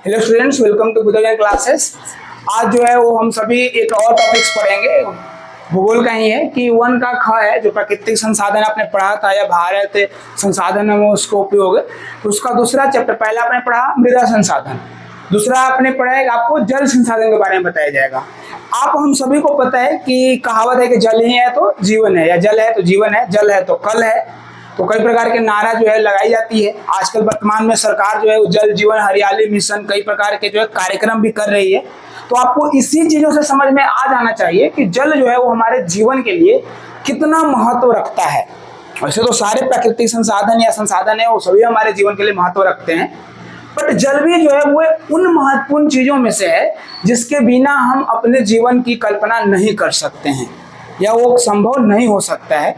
Hello students, welcome to Buddha classes. आज जो है वो हम सभी एक और टॉपिक्स पढ़ेंगे। भूगोल का ही है कि वन का ख है जो प्राकृतिक संसाधन आपने पढ़ा था या भारत संसाधन में उसको उपयोग। तो उसका दूसरा चैप्टर, पहला आपने पढ़ा मृदा संसाधन, दूसरा आपने पढ़ा है आपको जल संसाधन के बारे में बताया जाएगा। आप हम सभी को पता है कि कहावत है कि जल ही है तो जीवन है, या जल है तो जीवन है, जल है तो कल है। तो कई प्रकार के नारा जो है लगाई जाती है। आजकल वर्तमान में सरकार जो है जल जीवन हरियाली मिशन कई प्रकार के जो है कार्यक्रम भी कर रही है। तो आपको इसी चीजों से समझ में आ जाना चाहिए कि जल जो है वो हमारे जीवन के लिए कितना महत्व रखता है। वैसे तो सारे प्राकृतिक संसाधन या संसाधन है वो सभी हमारे जीवन के लिए महत्व रखते हैं, बट जल भी जो है वो उन महत्वपूर्ण चीजों में से है जिसके बिना हम अपने जीवन की कल्पना नहीं कर सकते हैं या वो संभव नहीं हो सकता है।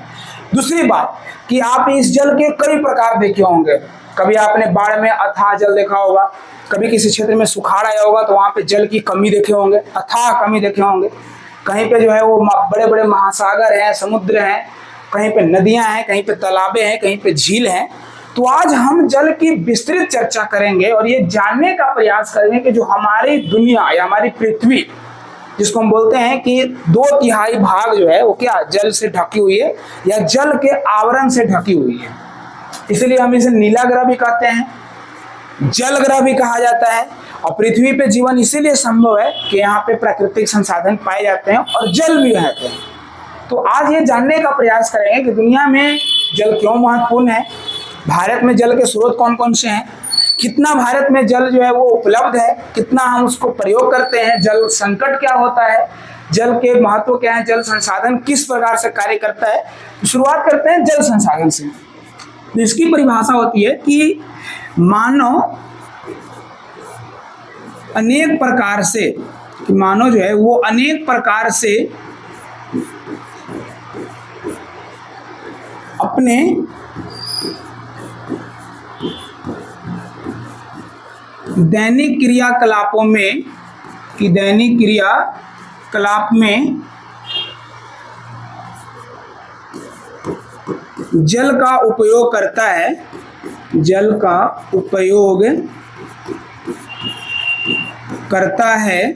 दूसरी बात कि आप इस जल के कई प्रकार देखे होंगे। कभी आपने बाढ़ में अथाह जल देखा होगा, कभी किसी क्षेत्र में सुखाड़ आया होगा तो वहां पे जल की कमी देखे होंगे, अथाह कमी देखे होंगे। कहीं पे जो है वो बड़े बड़े महासागर हैं, समुद्र हैं, कहीं पे नदियां हैं, कहीं पे तालाबे हैं, कहीं पे झील हैं। तो आज हम जल की विस्तृत चर्चा करेंगे और ये जानने का प्रयास करेंगे कि जो हमारी दुनिया या हमारी पृथ्वी, जिसको हम बोलते हैं कि 2/3 भाग जो है वो क्या जल से ढकी हुई है या जल के आवरण से ढकी हुई है। इसलिए हम इसे नीला ग्रह भी कहते हैं, जल ग्रह भी कहा जाता है। और पृथ्वी पे जीवन इसीलिए संभव है कि यहाँ पे प्राकृतिक संसाधन पाए जाते हैं और जल भी रहते हैं। तो आज ये जानने का प्रयास करेंगे कि दुनिया में जल क्यों महत्वपूर्ण है, भारत में जल के स्रोत कौन कौन से हैं, कितना भारत में जल जो है वो उपलब्ध है, कितना हम उसको प्रयोग करते हैं, जल संकट क्या होता है, जल के महत्व क्या है, जल संसाधन किस प्रकार से कार्य करता है। तो शुरुआत करते हैं जल संसाधन से। तो इसकी परिभाषा होती है कि मानव अनेक प्रकार से, मानव जो है वो अनेक प्रकार से अपने दैनिक क्रियाकलापों में जल का उपयोग करता है, जल का उपयोग करता है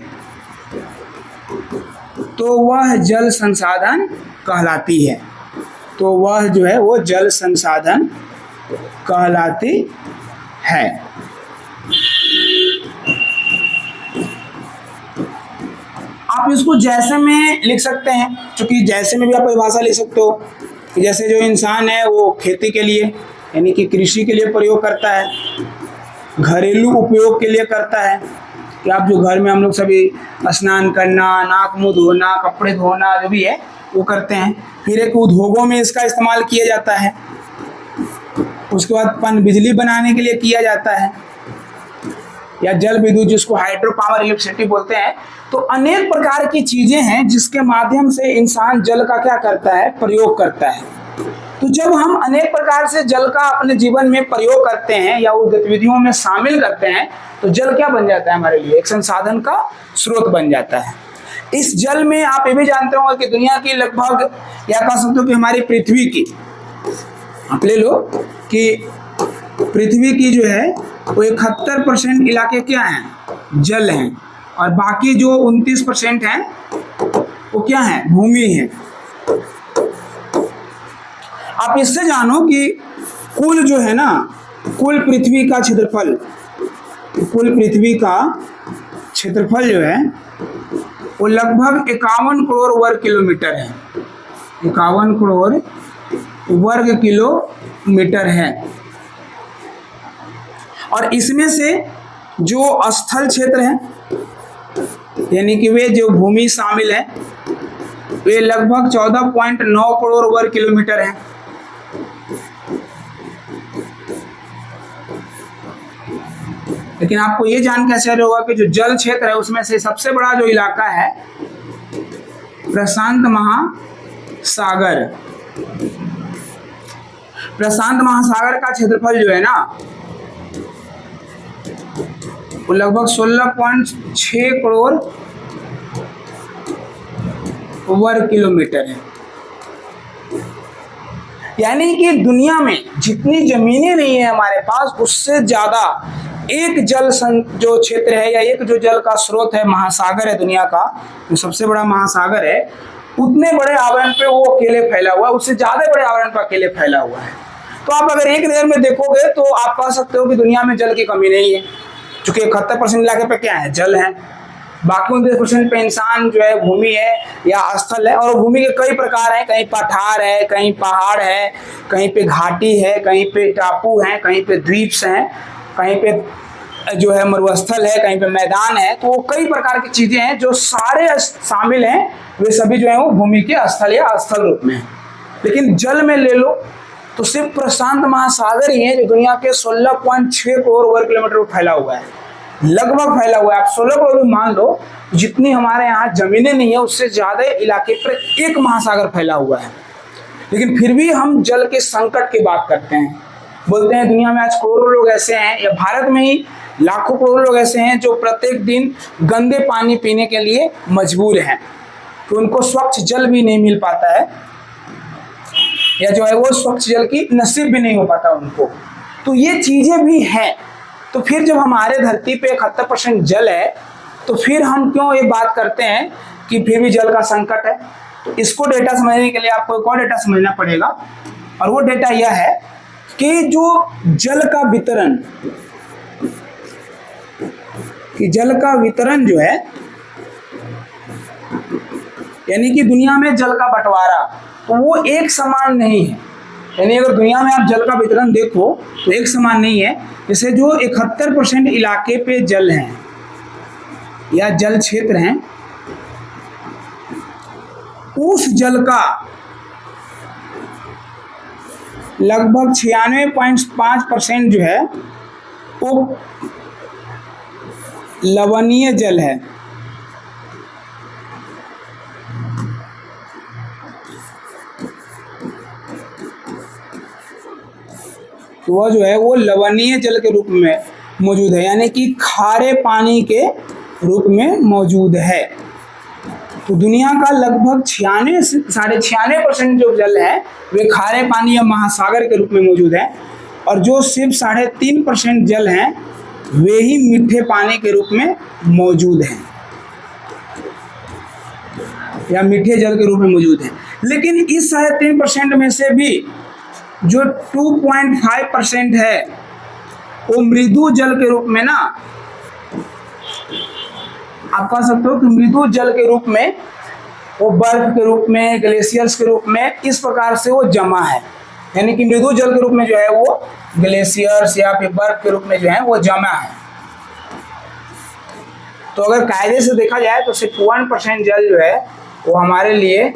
तो वह जल संसाधन कहलाती है। तो वह जो है वो जल संसाधन कहलाती है। आप इसको जैसे में लिख सकते हैं, क्योंकि जैसे में भी आप परिभाषा लिख सकते हो। जैसे जो इंसान है वो खेती के लिए यानी कि कृषि के लिए प्रयोग करता है, घरेलू उपयोग के लिए करता है कि आप जो घर में हम लोग सभी स्नान करना, नाक मुंह धोना, कपड़े धोना जो भी है वो करते हैं। फिर एक उद्योगों में इसका इस्तेमाल किया जाता है, उसके बाद बिजली बनाने के लिए किया जाता है, या जल विद्युत जिसको हाइड्रो पावर इलेक्ट्रिसिटी बोलते हैं। तो अनेक प्रकार की चीजें हैं जिसके माध्यम से इंसान जल का क्या करता है, प्रयोग करता है। तो जब हम अनेक प्रकार से जल का अपने जीवन में प्रयोग करते हैं या उस गतिविधियों में शामिल करते हैं तो जल क्या बन जाता है हमारे लिए, एक संसाधन का स्रोत बन जाता है। इस जल में आप ये भी जानते होंगे कि दुनिया की लगभग, या कह सकते हो कि हमारी पृथ्वी की, आप ले लो कि पृथ्वी की जो है वो 71% इलाके क्या हैं, जल हैं, और बाकी जो 29% हैं वो क्या है, भूमि है। आप इससे जानो कि कुल जो है ना, कुल पृथ्वी का क्षेत्रफल, कुल पृथ्वी का क्षेत्रफल जो है वो लगभग 51 करोड़ वर्ग किलोमीटर है, 51 करोड़ वर्ग किलोमीटर है। और इसमें से जो स्थल क्षेत्र है यानी कि वे जो भूमि शामिल है वे लगभग 14.9 करोड़ वर्ग किलोमीटर है। लेकिन आपको ये जान के आश्चर्य होगा कि जो जल क्षेत्र है उसमें से सबसे बड़ा जो इलाका है प्रशांत महासागर, प्रशांत महासागर का क्षेत्रफल जो है ना वो लगभग 16.6 करोड़ वर्ग किलोमीटर है। यानी कि दुनिया में जितनी जमीनें नहीं है हमारे पास, उससे ज्यादा एक जो क्षेत्र है या एक जो जल का स्रोत है, महासागर है दुनिया का, जो सबसे बड़ा महासागर है, उतने बड़े आवरण पे वो अकेले फैला हुआ है, उससे ज्यादा बड़े आवरण पे अकेले फैला हुआ है। तो आप अगर एक नजर में देखोगे तो आप कह सकते हो कि दुनिया में जल की कमी नहीं है, क्योंकि 71% इलाके पे क्या है, जल है। बाकी 29% पे इंसान जो है भूमि है या स्थल है, और भूमि के कई प्रकार हैं, कहीं पठार है, कहीं पहाड़ है, कहीं पे घाटी है, कहीं पे टापू हैं, कहीं पे द्वीप हैं, कहीं पे जो है मरुस्थल है, कहीं पे मैदान है। तो वो कई प्रकार की चीजें हैं जो सारे शामिल हैं, वे सभी जो है वो भूमि के स्थल या स्थल रूप में है। लेकिन जल में ले लो तो सिर्फ प्रशांत महासागर ही है जो दुनिया के 16.6 करोड़ वर्ग किलोमीटर फैला हुआ है, लगभग फैला हुआ है। आप 16 करोड़ मान लो, जितनी हमारे यहाँ जमीनें नहीं है उससे ज्यादा इलाके पर एक महासागर फैला हुआ है। लेकिन फिर भी हम जल के संकट की बात करते हैं, बोलते हैं दुनिया में आज करोड़ों लोग ऐसे हैं, या भारत में ही लाखों करोड़ लोग ऐसे हैं जो प्रत्येक दिन गंदे पानी पीने के लिए मजबूर हैं, तो उनको स्वच्छ जल भी नहीं मिल पाता है, या जो है वो स्वच्छ जल की नसीब भी नहीं हो पाता उनको। तो ये चीजें भी हैं। तो फिर जब हमारे धरती पे 71% जल है, तो फिर हम क्यों ये बात करते हैं कि फिर भी जल का संकट है? तो इसको डेटा समझने के लिए आपको एक और डेटा समझना पड़ेगा, और वो डेटा यह है कि जो जल का वितरण, जो है, यानी कि दुनिया में जल का बंटवारा, तो वो एक समान नहीं है। यानी अगर दुनिया में आप जल का वितरण देखो तो एक समान नहीं है। जैसे जो 71% इलाके पे जल हैं या जल क्षेत्र हैं, उस जल का लगभग 96.5% जो है वो लवणीय जल है। तो वह जो है वो लवणीय जल के रूप में मौजूद है, यानी कि खारे पानी के रूप में मौजूद है। तो दुनिया का लगभग 96.5% जो जल है वे खारे पानी या महासागर के रूप में मौजूद है, और जो सिर्फ 3.5% जल हैं वे ही मीठे पानी के रूप में मौजूद हैं, या मीठे जल के रूप में मौजूद हैं। लेकिन इस 3.5% में से भी जो 2.5% है वो मृदु जल के रूप में, ना आप कह सकते हो कि मृदु जल के रूप में, वो बर्फ के रूप में, ग्लेशियर्स के रूप में, इस प्रकार से वो जमा है। यानी कि मृदु जल के रूप में जो है वो ग्लेशियर्स या फिर बर्फ के रूप में जो है वो जमा है। तो अगर कायदे से देखा जाए तो सिर्फ 1% जल जो है वो हमारे लिए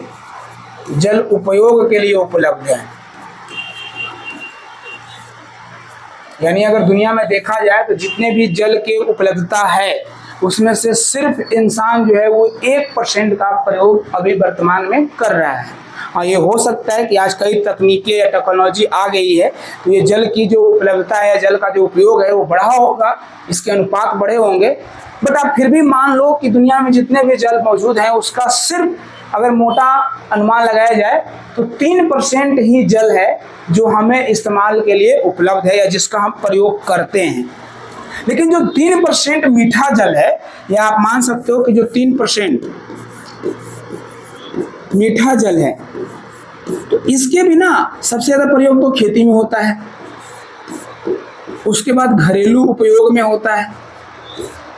जल उपयोग के लिए उपलब्ध है। यानी अगर दुनिया में देखा जाए तो जितने भी जल की उपलब्धता है उसमें से सिर्फ इंसान जो है वो 1% का प्रयोग अभी वर्तमान में कर रहा है। और ये हो सकता है कि आज कई तकनीकें या टेक्नोलॉजी आ गई है, तो ये जल की जो उपलब्धता है, जल का जो उपयोग है वो बढ़ा होगा, इसके अनुपात बड़े होंगे। बट आप फिर भी मान लो कि दुनिया में जितने भी जल मौजूद हैं उसका सिर्फ अगर मोटा अनुमान लगाया जाए तो 3% ही जल है जो हमें इस्तेमाल के लिए उपलब्ध है या जिसका हम प्रयोग करते हैं। लेकिन जो 3% मीठा जल है, या आप मान सकते हो कि जो 3% मीठा जल है, तो इसके बिना सबसे ज़्यादा प्रयोग तो खेती में होता है, उसके बाद घरेलू उपयोग में होता है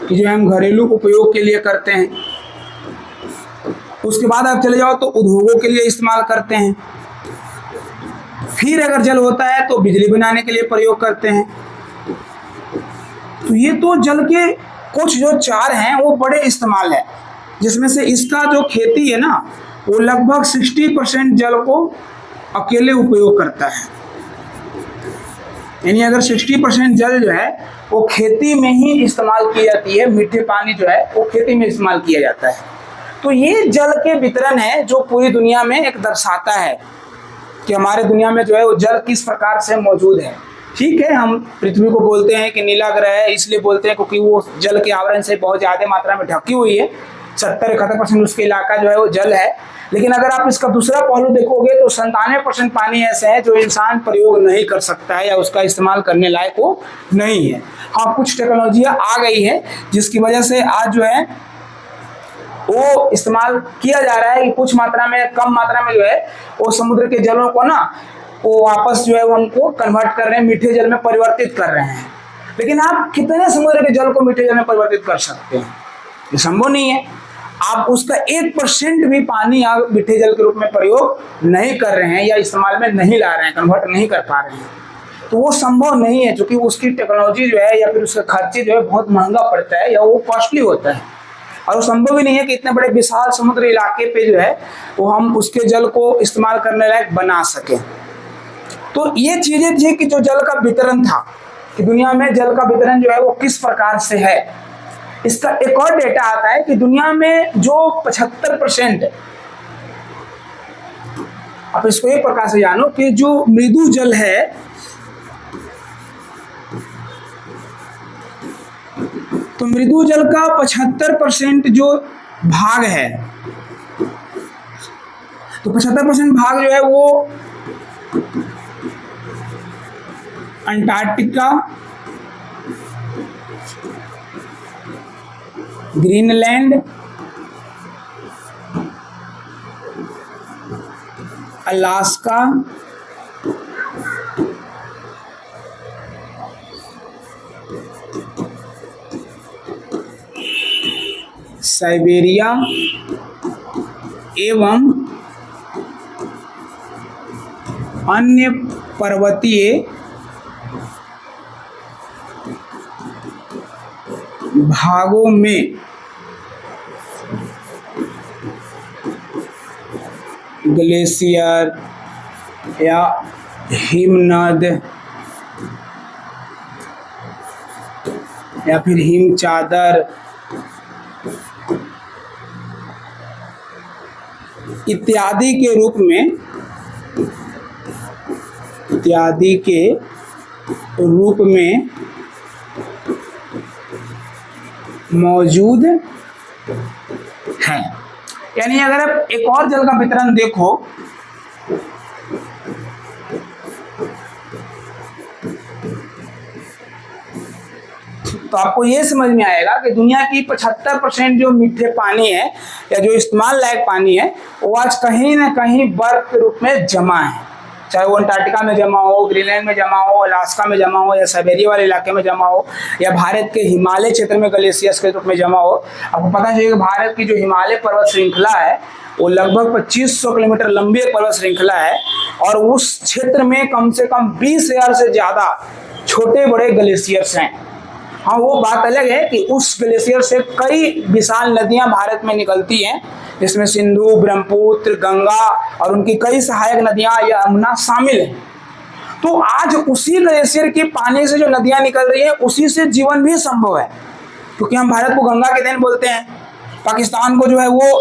कि जो हम घरेलू उपयोग के लिए करते हैं, उसके बाद आप चले जाओ तो उद्योगों के लिए इस्तेमाल करते हैं, फिर अगर जल होता है तो बिजली बनाने के लिए प्रयोग करते हैं। तो ये तो जल के कुछ जो 4 हैं वो बड़े इस्तेमाल है, जिसमें से इसका जो खेती है ना वो लगभग 60% जल को अकेले उपयोग करता है। यानी अगर 60% जल जो है वो खेती में ही इस्तेमाल की जाती है, मीठे पानी जो है वो खेती में इस्तेमाल किया जाता है। तो ये जल के वितरण है जो पूरी दुनिया में एक दर्शाता है कि हमारे दुनिया में जो है वो जल किस प्रकार से मौजूद है। ठीक है, हम पृथ्वी को बोलते हैं कि नीला ग्रह है, इसलिए बोलते हैं क्योंकि वो जल के आवरण से बहुत ज़्यादा मात्रा में ढकी हुई है। 70-71% उसके इलाका जो है वो जल है। लेकिन अगर आप इसका दूसरा पहलू देखोगे तो 97% पानी ऐसे है जो इंसान प्रयोग नहीं कर सकता है या उसका इस्तेमाल करने लायक वो नहीं है। हाँ, कुछ टेक्नोलॉजियाँ आ गई है जिसकी वजह से आज जो है वो इस्तेमाल किया जा रहा है कि कुछ मात्रा में, कम मात्रा में जो है वो समुद्र के जलों को ना वो वापस जो है वो हमको कन्वर्ट कर रहे हैं, मीठे जल में परिवर्तित कर रहे हैं। लेकिन आप कितने समुद्र के जल को मीठे जल में परिवर्तित कर सकते हैं? ये संभव नहीं है। आप उसका 1% भी पानी आप मीठे जल के रूप में प्रयोग नहीं कर रहे हैं या इस्तेमाल में नहीं ला रहे हैं, कन्वर्ट नहीं कर पा रहे हैं, तो वो संभव नहीं है, क्योंकि उसकी टेक्नोलॉजी जो है या फिर उसका खर्चे जो है बहुत महंगा पड़ता है या वो कॉस्टली होता है। और वो संभव ही नहीं है कि इतने बड़े विशाल समुद्र इलाके पे जो है वो हम उसके जल को इस्तेमाल करने लायक बना सकें। तो ये चीजें थी कि जो जल का वितरण था, कि दुनिया में जल का वितरण जो है वो किस प्रकार से है। इसका एक और डेटा आता है कि दुनिया में जो 75%, आप इसको एक प्रकार से जानो कि जो मृदु जल है, तो मृदु जल का 75% जो भाग है, तो 75% भाग जो है वो अंटार्कटिका, ग्रीनलैंड, अलास्का, साइबेरिया एवं अन्य पर्वतीय भागों में ग्लेशियर या हिमनद या फिर हिम चादर इत्यादि के रूप में मौजूद हैं। यानी अगर आप एक और जल का वितरण देखो, तो आपको ये समझ में आएगा कि दुनिया की 75% जो मीठे पानी है या जो इस्तेमाल लायक पानी है वो आज कहीं ना कहीं बर्फ के रूप में जमा है, चाहे वो अंटार्कटिका में जमा हो, ग्रीनलैंड में जमा हो, अलास्का में जमा हो, या साइबेरिया वाले इलाके में जमा हो, या भारत के हिमालय क्षेत्र में ग्लेशियर्स के रूप में जमा हो। आपको पता चाहिए कि भारत की जो हिमालय पर्वत श्रृंखला है वो लगभग 2500 किलोमीटर लंबी एक पर्वत श्रृंखला है, और उस क्षेत्र में कम से कम 20,000 से ज़्यादा छोटे बड़े ग्लेशियर्स हैं। हाँ, वो बात अलग है कि उस ग्लेशियर से कई विशाल नदियां भारत में निकलती हैं, जिसमें सिंधु, ब्रह्मपुत्र, गंगा और उनकी कई सहायक नदियां या यमुना शामिल हैं। तो आज उसी ग्लेशियर के पानी से जो नदियां निकल रही है उसी से जीवन भी संभव है, क्योंकि हम भारत को गंगा के देन बोलते हैं, पाकिस्तान को जो है वो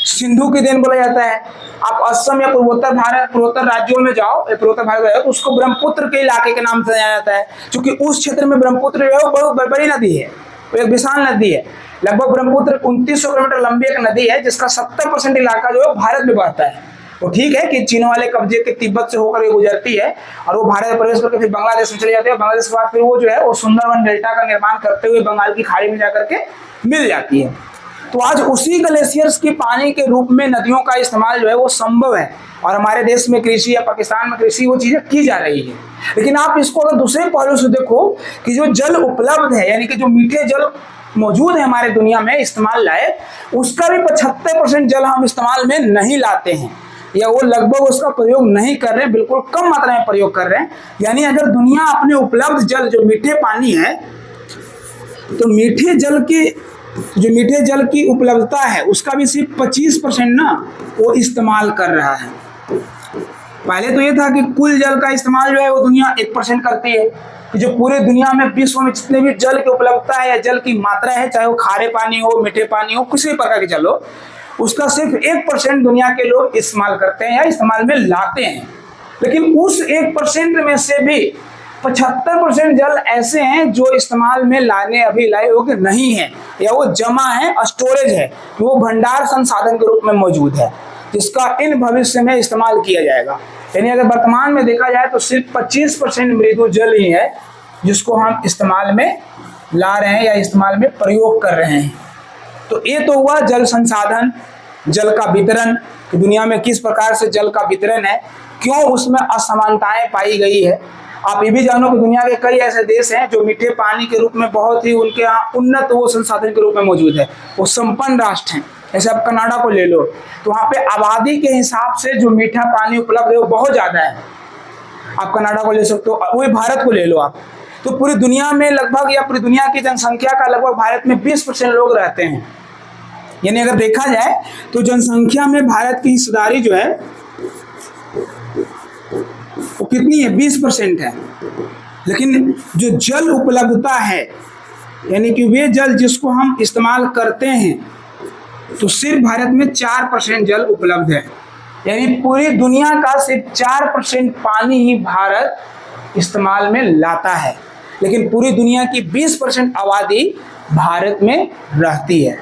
सिंधु के देन बोला जाता है। आप असम या पूर्वोत्तर राज्यों में जाओ, पूर्वोत्तर भारत में जाओ तो उसको ब्रह्मपुत्र के इलाके के नाम से जाना जाता है, क्योंकि उस क्षेत्र में ब्रह्मपुत्र जो है वो बहुत बड़ी नदी है, वो एक विशाल नदी है। लगभग ब्रह्मपुत्र 2900 किलोमीटर लंबी एक नदी है, जिसका 70% इलाका जो है भारत में बहता है। वो ठीक है कि चीन वाले कब्जे के तिब्बत से होकर ये गुजरती है और वो भारत प्रवेश करके फिर बांग्लादेश में चले जाते हैं। बांग्लादेश के बाद फिर वो जो है वो सुंदरवन डेल्टा का निर्माण करते हुए बंगाल की खाड़ी में जाकर के मिल जाती है। तो आज उसी ग्लेशियर्स के पानी के रूप में नदियों का इस्तेमाल जो है वो संभव है, और हमारे देश में कृषि या पाकिस्तान में कृषि वो चीज़ें की जा रही है। लेकिन आप इसको अगर दूसरे पहलू से देखो कि जो जल उपलब्ध है, यानी कि जो मीठे जल मौजूद है हमारे दुनिया में इस्तेमाल लायक, उसका भी 75% जल हम इस्तेमाल में नहीं लाते हैं, या वो लगभग उसका प्रयोग नहीं कर रहे हैं, बिल्कुल कम मात्रा में प्रयोग कर रहे हैं। यानी अगर दुनिया अपने उपलब्ध जल जो मीठे पानी है, तो मीठे जल की उपलब्धता है उसका भी सिर्फ 25% ना वो इस्तेमाल कर रहा है। पहले तो ये था कि कुल जल का इस्तेमाल जो है वो दुनिया 1% करती है, कि जो पूरे दुनिया में विश्व में जितने भी जल की उपलब्धता है या जल की मात्रा है, चाहे वो खारे पानी हो, मीठे पानी हो, किसी प्रकार के जल हो, उसका सिर्फ 1% दुनिया के लोग इस्तेमाल करते हैं या इस्तेमाल में लाते हैं। लेकिन उस 1% में से भी 75% जल ऐसे हैं जो इस्तेमाल में लाने अभी लाए योग्य नहीं है, या वो जमा है, स्टोरेज है, कि वो भंडार संसाधन के रूप में मौजूद है जिसका इन भविष्य में इस्तेमाल किया जाएगा। यानी अगर वर्तमान में देखा जाए तो सिर्फ 25% मृदु जल ही है जिसको हम इस्तेमाल में ला रहे हैं या इस्तेमाल में प्रयोग कर रहे हैं। तो ये तो हुआ जल संसाधन, जल का वितरण, कि दुनिया में किस प्रकार से जल का वितरण है, क्यों उसमें असमानताएं पाई गई है। आप ये भी जानो कि दुनिया के कई ऐसे देश हैं जो मीठे पानी के रूप में बहुत ही उनके यहाँ उन्नत वो संसाधन के रूप में मौजूद है, वो संपन्न राष्ट्र हैं। जैसे आप कनाडा को ले लो, तो वहाँ पे आबादी के हिसाब से जो मीठा पानी उपलब्ध है वो बहुत ज़्यादा है। आप कनाडा को ले सकते हो, वही भारत को ले लो आप, तो पूरी दुनिया में लगभग, या पूरी दुनिया की जनसंख्या का लगभग भारत में 20% लोग रहते हैं। यानी अगर देखा जाए तो जनसंख्या में भारत की हिस्सेदारी जो है वो कितनी है, 20% है। लेकिन जो जल उपलब्धता है, यानी कि वे जल जिसको हम इस्तेमाल करते हैं, तो सिर्फ भारत में 4% जल उपलब्ध है। यानी पूरी दुनिया का सिर्फ 4% पानी ही भारत इस्तेमाल में लाता है, लेकिन पूरी दुनिया की 20% आबादी भारत में रहती है।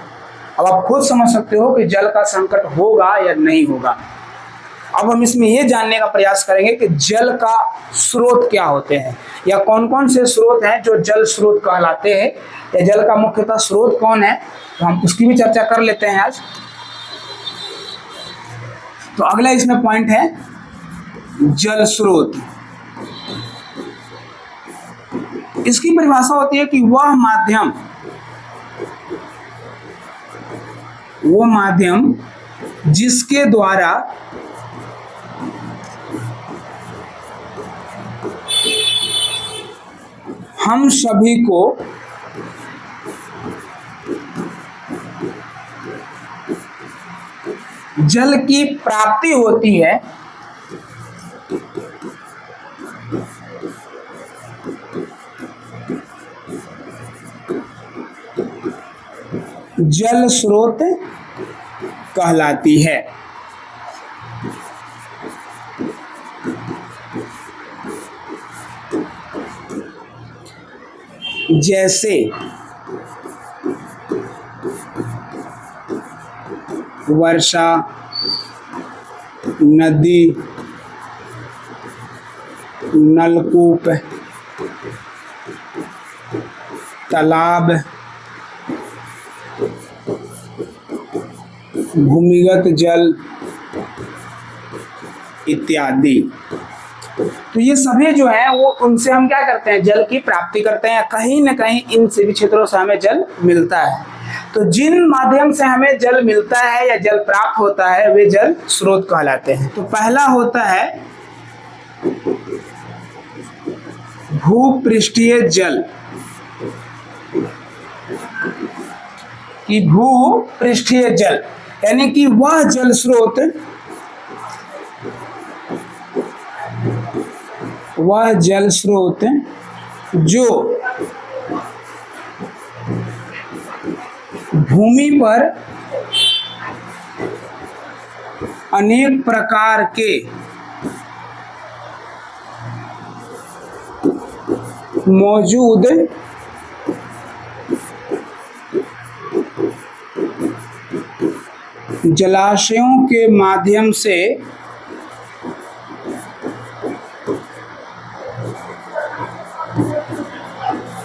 अब आप खुद समझ सकते हो कि जल का संकट होगा या नहीं होगा। अब हम इसमें ये जानने का प्रयास करेंगे कि जल का स्रोत क्या होते हैं, या कौन कौन से स्रोत हैं जो जल स्रोत कहलाते हैं, या जल का मुख्यतः स्रोत कौन है, तो हम उसकी भी चर्चा कर लेते हैं आज। तो अगला इसमें पॉइंट है जल स्रोत। इसकी परिभाषा होती है कि वह माध्यम जिसके द्वारा हम सभी को जल की प्राप्ति होती है, जल स्रोत कहलाती है। जैसे वर्षा, नदी, नलकूप, तालाब, भूमिगत जल इत्यादि। तो ये सभी जो है वो उनसे हम क्या करते हैं, जल की प्राप्ति करते हैं। कहीं ना कहीं इन सभी क्षेत्रों से हमें जल मिलता है। तो जिन माध्यम से हमें जल मिलता है या जल प्राप्त होता है वे जल स्रोत कहलाते हैं। तो पहला होता है भूपृष्ठीय जल, कि भूपृष्ठीय जल यानी कि वह जल स्रोत, जो भूमि पर अनेक प्रकार के मौजूद जलाशयों के माध्यम से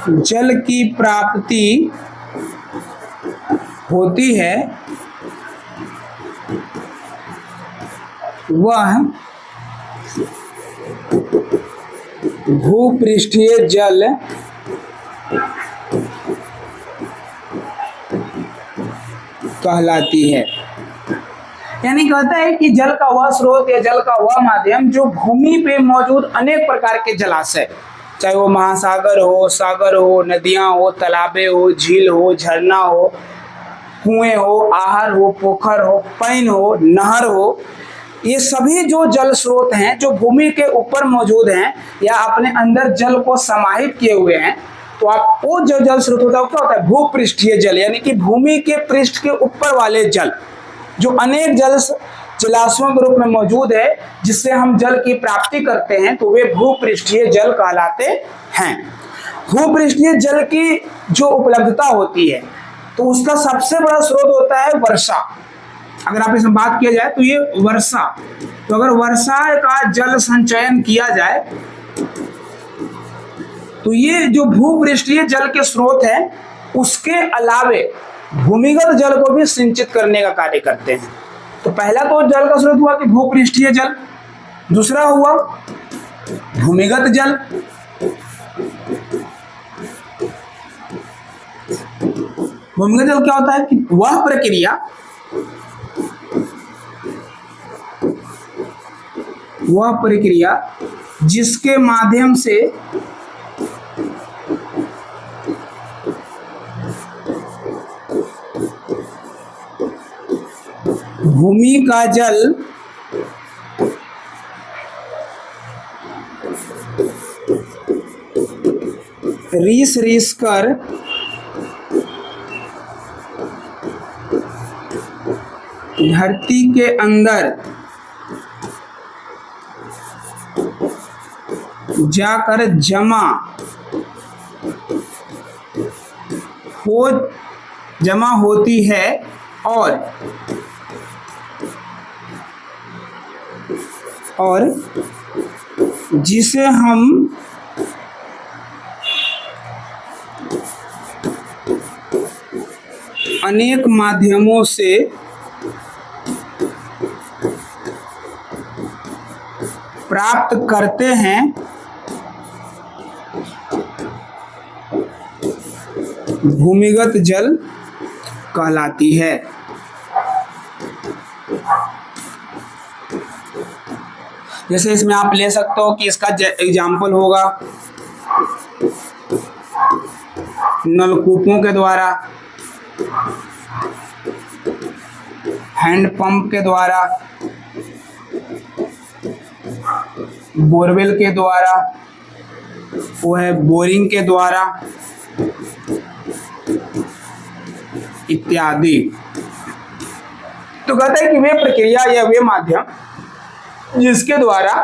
जल की प्राप्ति होती है, वह भूपृष्ठीय जल कहलाती है। यानी कहता है कि जल का वह स्रोत या जल का वह माध्यम जो भूमि पे मौजूद अनेक प्रकार के जलाशय, चाहे वो महासागर हो, सागर हो, नदियां हो, तालाबे हो, झील हो, झरना हो, कुएं हो, आहर हो, पोखर हो, पैन हो, नहर हो, ये सभी जो जल स्रोत हैं जो भूमि के ऊपर मौजूद हैं या अपने अंदर जल को समाहित किए हुए हैं, तो आप वो जो जल स्रोत होता है वो क्या होता है, भूपृष्ठीय जल, यानी कि भूमि के पृष्ठ के ऊपर वाले जल जो अनेक जलाशयों के रूप में मौजूद है जिससे हम जल की प्राप्ति करते हैं, तो वे भूपृष्ठीय जल कहलाते हैं। भूपृष्ठीय जल की जो उपलब्धता होती है तो उसका सबसे बड़ा स्रोत होता है वर्षा। अगर आप इसमें बात किया जाए तो ये वर्षा, तो अगर वर्षा का जल संचयन किया जाए तो ये जो भूपृष्ठीय जल के स्रोत हैं उसके अलावे भूमिगत जल को भी सिंचित करने का कार्य करते हैं। तो पहला तो जल का स्रोत हुआ कि भूपृष्ठीय जल, दूसरा हुआ भूमिगत जल, भूमिगत जल क्या होता है कि वह प्रक्रिया जिसके माध्यम से भूमि का जल रीस कर धरती के अंदर जाकर जमा होती है और जिसे हम अनेक माध्यमों से प्राप्त करते हैं, भूमिगत जल कहलाती है। जैसे इसमें आप ले सकते हो कि इसका एग्जाम्पल होगा नलकूपों के द्वारा, हैंडपंप के द्वारा, बोरवेल के द्वारा, वो है बोरिंग के द्वारा इत्यादि। तो कहते हैं कि वे प्रक्रिया या वे माध्यम जिसके द्वारा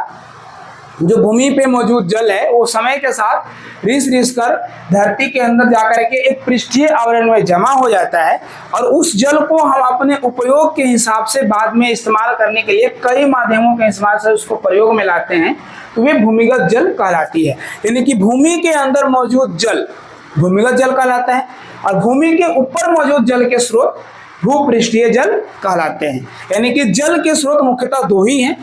जो भूमि पे मौजूद जल है वो समय के साथ रिस कर धरती के अंदर जाकर के एक पृष्ठीय आवरण में जमा हो जाता है और उस जल को हम अपने उपयोग के हिसाब से बाद में इस्तेमाल करने के लिए कई माध्यमों के इस्तेमाल से उसको प्रयोग में लाते हैं, तो वे भूमिगत जल कहलाती है। यानी कि भूमि के अंदर मौजूद जल भूमिगत जल कहलाता है और भूमि के ऊपर मौजूद जल के स्रोत भूपृष्ठीय जल कहलाते हैं। यानी कि जल के स्रोत मुख्यतः दो ही हैं,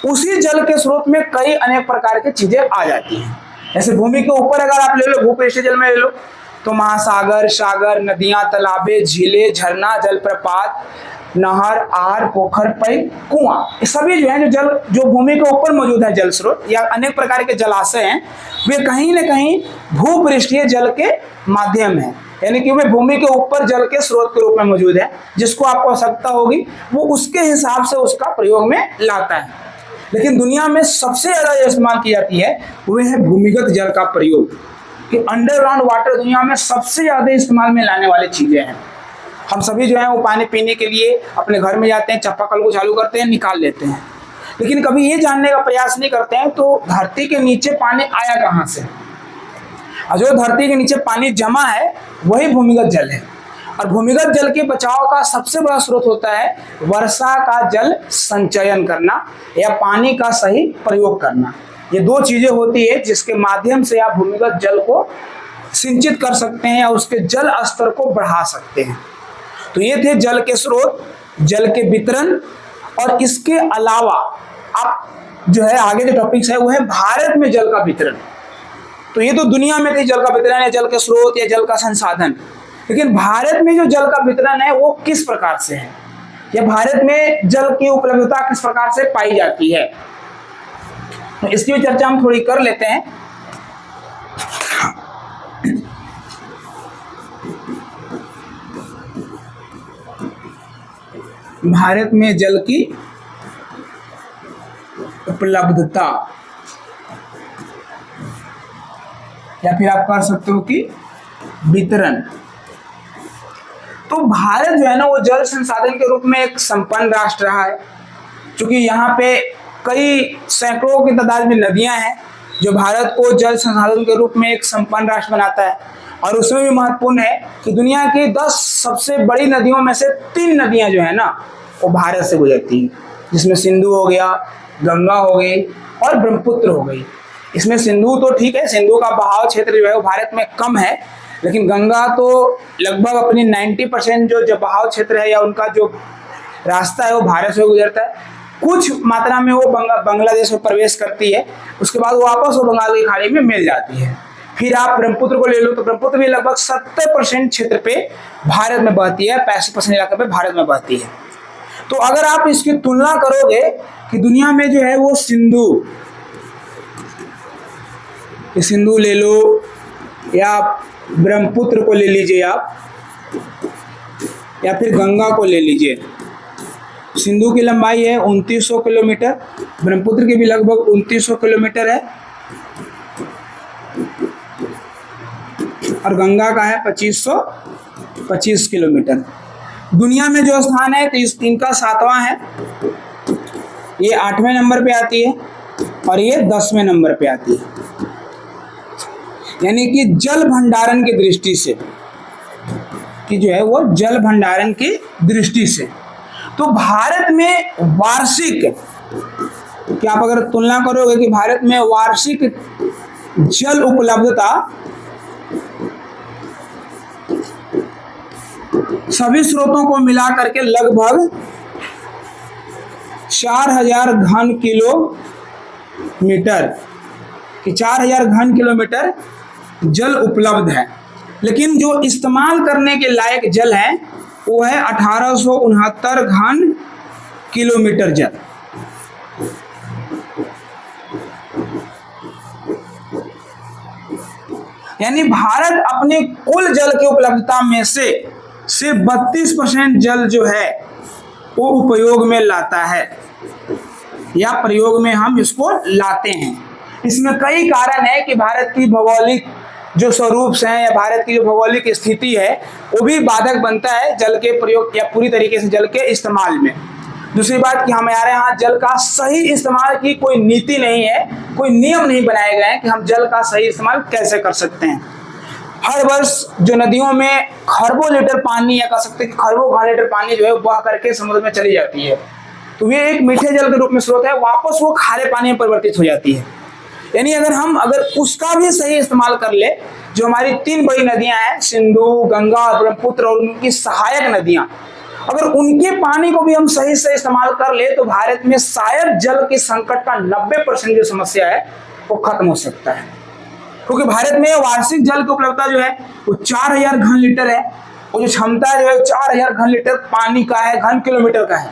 उसी जल के स्रोत में कई अनेक प्रकार की चीजें आ जाती हैं। जैसे भूमि के ऊपर अगर आप ले लो, भूपृष्ठीय जल में ले लो तो महासागर, सागर, नदियां, तालाबे, झीलें, झरना, जलप्रपात, नहर, आर, पोखर, पैक, कुआं, ये सभी जो है जो भूमि के ऊपर मौजूद है जल स्रोत या अनेक प्रकार के जलाशय हैं, वे कहीं न कहीं भूपृष्ठीय जल के माध्यम है। यानी कि वे भूमि के ऊपर जल के स्रोत के रूप में मौजूद है, जिसको आपको आवश्यकता होगी वो उसके हिसाब से उसका प्रयोग में लाता है। लेकिन दुनिया में सबसे ज्यादा इस्तेमाल की जाती है वह है भूमिगत जल का प्रयोग, कि अंडरग्राउंड वाटर दुनिया में सबसे ज्यादा इस्तेमाल में लाने वाली चीजें हैं। हम सभी जो है वो पानी पीने के लिए अपने घर में जाते हैं, चापाकल को चालू करते हैं, निकाल लेते हैं, लेकिन कभी ये जानने का प्रयास नहीं करते हैं तो धरती के नीचे पानी आया कहाँ से, और जो धरती के नीचे पानी जमा है वही भूमिगत जल है। और भूमिगत जल के बचाव का सबसे बड़ा स्रोत होता है वर्षा का जल संचयन करना या पानी का सही प्रयोग करना। ये दो चीजें होती है जिसके माध्यम से आप भूमिगत जल को सिंचित कर सकते हैं या उसके जल स्तर को बढ़ा सकते हैं। तो ये थे जल के स्रोत, जल के वितरण, और इसके अलावा आप जो है आगे जो टॉपिक्स है वो है भारत में जल का वितरण। तो ये तो दुनिया में थी जल का वितरण या जल के स्रोत या जल का संसाधन, लेकिन भारत में जो जल का वितरण है वो किस प्रकार से है या भारत में जल की उपलब्धता किस प्रकार से पाई जाती है, तो इसकी भी चर्चा हम थोड़ी कर लेते हैं। भारत में जल की उपलब्धता, या फिर आप कह सकते हो कि वितरण। तो भारत जो है ना वो जल संसाधन के रूप में एक संपन्न राष्ट्र रहा है, क्योंकि यहाँ पे कई सैकड़ों की तादाद में नदियां हैं जो भारत को जल संसाधन के रूप में एक संपन्न राष्ट्र बनाता है। और उसमें भी महत्वपूर्ण है कि दुनिया की 10 सबसे बड़ी नदियों में से 3 नदियां जो है ना वो भारत से गुजरती हैं, जिसमें सिंधु हो गया, गंगा हो गई और ब्रह्मपुत्र हो गई। इसमें सिंधु तो ठीक है, सिंधु का बहाव क्षेत्र जो है वो भारत में कम है, लेकिन गंगा तो लगभग अपनी 90% जो बहाव क्षेत्र है या उनका जो रास्ता है वो भारत से गुजरता है। कुछ मात्रा में वो बांग्लादेश में प्रवेश करती है, उसके बाद वो वापस वो बंगाल की खाड़ी में मिल जाती है। फिर आप ब्रह्मपुत्र को ले लो तो ब्रह्मपुत्र भी लगभग 70% क्षेत्र पे भारत में बहती है, 65% इलाके पे भारत में बहती है। तो अगर आप इसकी तुलना करोगे कि दुनिया में जो है वो सिंधु ले लो या ब्रह्मपुत्र को ले लीजिए आप, या फिर गंगा को ले लीजिए। सिंधु की लंबाई है 2900 किलोमीटर, ब्रह्मपुत्र की भी लगभग 2900 किलोमीटर है और गंगा का है 2525 किलोमीटर। दुनिया में जो स्थान है तो इनका 7वां है, ये 8वें नंबर पे आती है और ये 10वें नंबर पे आती है। यानी कि जल भंडारण की दृष्टि से कि जो है वो जल भंडारण की दृष्टि से तो भारत में वार्षिक, क्या आप अगर तुलना करोगे कि भारत में वार्षिक जल उपलब्धता सभी स्रोतों को मिला करके लगभग 4000 घन किलोमीटर कि 4000 घन किलोमीटर जल उपलब्ध है। लेकिन जो इस्तेमाल करने के लायक जल है वो है 1869 घन किलोमीटर जल। यानी भारत अपने कुल जल की उपलब्धता में से सिर्फ 32% जल जो है वो उपयोग में लाता है या प्रयोग में हम इसको लाते हैं। इसमें कई कारण है कि भारत की भौगोलिक जो स्वरूप हैं या भारत की जो भौगोलिक स्थिति है वो भी बाधक बनता है जल के प्रयोग या पूरी तरीके से जल के इस्तेमाल में। दूसरी बात कि हमारे यहाँ जल का सही इस्तेमाल की कोई नीति नहीं है, कोई नियम नहीं बनाए गए हैं कि हम जल का सही इस्तेमाल कैसे कर सकते हैं। हर वर्ष जो नदियों में खरबों लीटर पानी या कह सकते हैं खरबों घन लीटर पानी जो है बह करके समुद्र में चली जाती है, तो ये एक मीठे जल के रूप में स्रोत है, वापस वो खारे पानी में परिवर्तित हो जाती है। यानी अगर उसका भी सही इस्तेमाल कर ले, जो हमारी 3 बड़ी नदियां हैं सिंधु, गंगा और ब्रह्मपुत्र और उनकी सहायक नदियां, अगर उनके पानी को भी हम सही से इस्तेमाल कर ले तो भारत में शायद जल के संकट का 90% जो समस्या है वो खत्म हो सकता है। क्योंकि भारत में वार्षिक जल की उपलब्धता जो है वो 4000 घन लीटर है, वो जो क्षमता जो है 4000 घन लीटर पानी का है, घन किलोमीटर का है,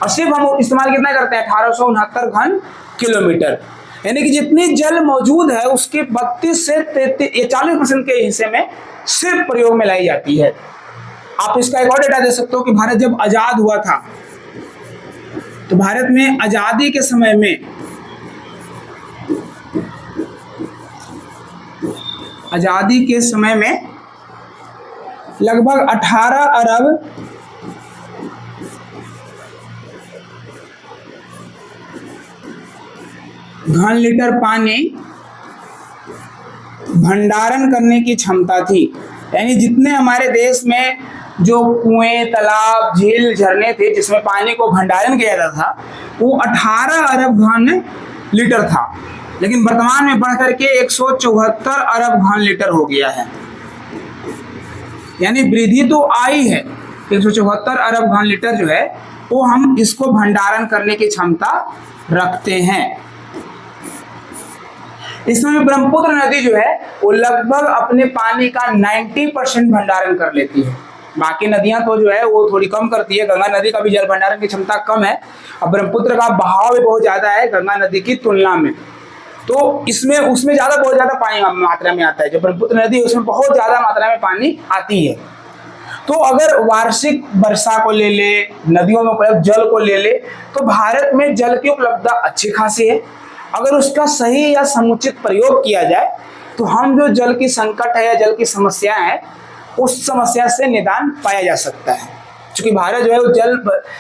और सिर्फ हम इस्तेमाल कितना करते हैं 1869 घन किलोमीटर। यानी कि जितनी जल मौजूद है उसके 32 से 40% के हिस्से में सिर्फ प्रयोग में लाई जाती है। आप इसका एक और डेटा दे सकते हो कि भारत जब आजाद हुआ था तो भारत में आजादी के समय में लगभग 18 अरब घन लीटर पानी भंडारण करने की क्षमता थी। यानी जितने हमारे देश में जो कुएं, तालाब, झील, झरने थे जिसमें पानी को भंडारण किया जाता था वो 18 अरब घन लीटर था, लेकिन वर्तमान में बढ़कर के 174 अरब घन लीटर हो गया है। यानी वृद्धि तो आई है, 174 अरब घन लीटर जो है वो हम इसको भंडारण करने की क्षमता रखते हैं। इसमें ब्रह्मपुत्र नदी जो है वो लगभग अपने पानी का 90% भंडारण कर लेती है। बाकी नदियां तो जो है वो थोड़ी कम करती है। गंगा नदी का भी जल भंडारण की क्षमता कम है और ब्रह्मपुत्र का बहाव भी बहुत ज्यादा है गंगा नदी की तुलना में, तो इसमें उसमें बहुत ज्यादा पानी मात्रा में आता है। जो ब्रह्मपुत्र नदी है उसमें बहुत ज्यादा मात्रा में पानी आती है। तो अगर वार्षिक वर्षा को ले ले, नदियों में उपलब्ध जल को ले ले, तो भारत में जल की उपलब्धता अच्छी खासी है। अगर उसका सही या समुचित प्रयोग किया जाए तो हम जो जल की संकट है या जल की समस्या है उस समस्या से निदान पाया जा सकता है। क्योंकि भारत जो है वो जल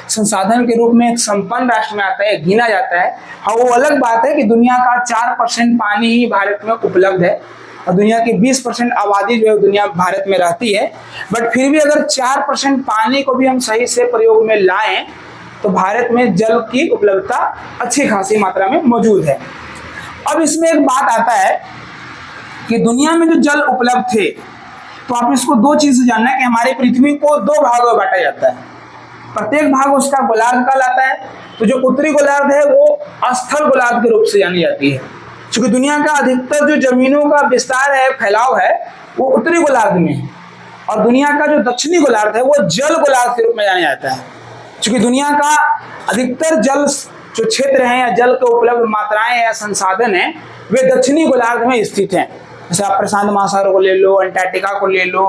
संसाधन के रूप में एक संपन्न राष्ट्र में आता है, गिना जाता है। हाँ, वो अलग बात है कि दुनिया का 4% पानी ही भारत में उपलब्ध है और दुनिया की 20% आबादी जो है दुनिया भारत में रहती है। बट फिर भी अगर 4% पानी को भी हम सही से प्रयोग में लाएं तो भारत में जल की उपलब्धता अच्छी खासी मात्रा में मौजूद है। अब इसमें एक बात आता है कि दुनिया में जो जल उपलब्ध थे, तो आप इसको दो चीज से जानना है कि हमारी पृथ्वी को दो भागों में बांटा जाता है। प्रत्येक भाग उसका गोलार्ध कहलाता है। तो जो उत्तरी गोलार्ध है वो स्थल गोलार्ध के रूप से जानी जाती है, क्योंकि दुनिया का अधिकतर जो जमीनों का विस्तार है, फैलाव है, वो उत्तरी गोलार्ध में है। और दुनिया का जो दक्षिणी गोलार्ध है वो जल गोलार्ध के रूप में जाना जाता है, क्योंकि दुनिया का अधिकतर जल जो क्षेत्र हैं या जल के उपलब्ध मात्राएं या संसाधन हैं वे दक्षिणी गोलार्ध में स्थित हैं। जैसे आप प्रशांत महासागर को ले लो, अंटार्कटिका को ले लो,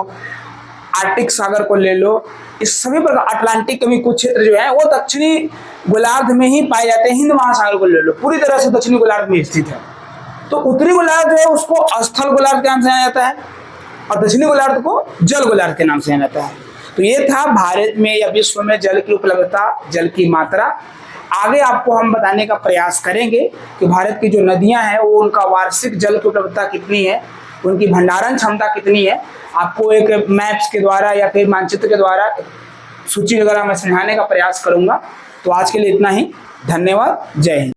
आर्कटिक सागर को ले लो, इस सभी प्रकार अटलांटिक के भी कुछ क्षेत्र जो है वो दक्षिणी गोलार्ध में ही पाए जाते हैं। हिंद महासागर को ले लो, पूरी तरह से दक्षिणी गोलार्ध में स्थित है। तो उत्तरी गोलार्ध जो है उसको स्थल गोलार्ध के नाम से जाना जाता है और दक्षिणी गोलार्ध को जल गोलार्ध के नाम से जाना जाता है। तो ये था भारत में या विश्व में जल की उपलब्धता, जल की मात्रा। आगे आपको हम बताने का प्रयास करेंगे कि भारत की जो नदियां हैं वो उनका वार्षिक जल की उपलब्धता कितनी है, उनकी भंडारण क्षमता कितनी है। आपको एक मैप्स के द्वारा या फिर मानचित्र के द्वारा सूची वगैरह मैं समझाने का प्रयास करूंगा। तो आज के लिए इतना ही। धन्यवाद। जय हिंद।